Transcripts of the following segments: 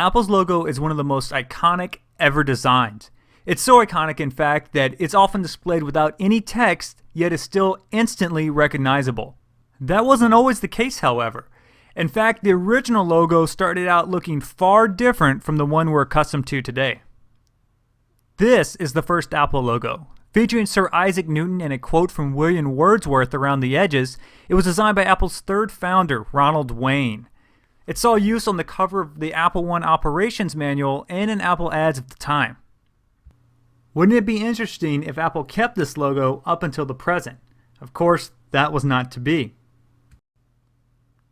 Apple's logo is one of the most iconic ever designed. It's so iconic, in fact, that it's often displayed without any text, yet is still instantly recognizable. That wasn't always the case, however. In fact, the original logo started out looking far different from the one we're accustomed to today. This is the first Apple logo. Featuring Sir Isaac Newton and a quote from William Wordsworth around the edges, it was designed by Apple's third founder, Ronald Wayne. It saw use on the cover of the Apple I operations manual and in Apple ads at the time. Wouldn't it be interesting if Apple kept this logo up until the present? Of course, that was not to be.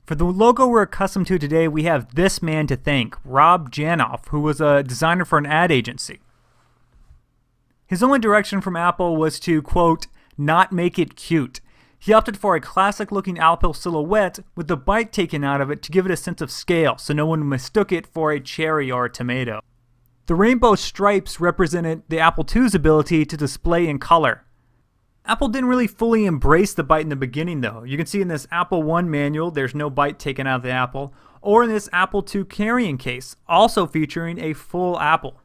For the logo we're accustomed to today, we have this man to thank, Rob Janoff, who was a designer for an ad agency. His only direction from Apple was to, quote, not make it cute. He opted for a classic-looking Apple silhouette with the bite taken out of it to give it a sense of scale so no one mistook it for a cherry or a tomato. The rainbow stripes represented the Apple II's ability to display in color. Apple didn't really fully embrace the bite in the beginning though. You can see in this Apple I manual there's no bite taken out of the apple, or in this Apple II carrying case, also featuring a full apple.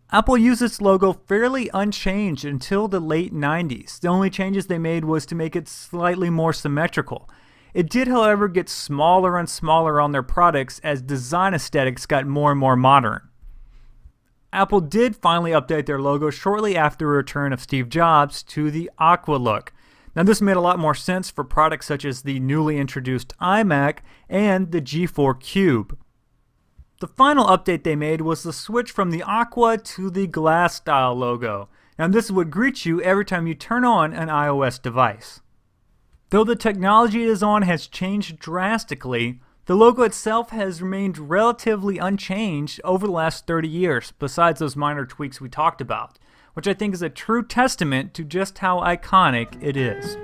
Apple used its logo fairly unchanged until the late 90s. The only changes they made was to make it slightly more symmetrical. It did, however, get smaller and smaller on their products as design aesthetics got more and more modern. Apple did finally update their logo shortly after the return of Steve Jobs to the Aqua look. Now this made a lot more sense for products such as the newly introduced iMac and the G4 Cube. The final update they made was the switch from the Aqua to the glass style logo. Now this would greet you every time you turn on an iOS device. Though the technology it is on has changed drastically, the logo itself has remained relatively unchanged over the last 30 years, besides those minor tweaks we talked about, which I think is a true testament to just how iconic it is.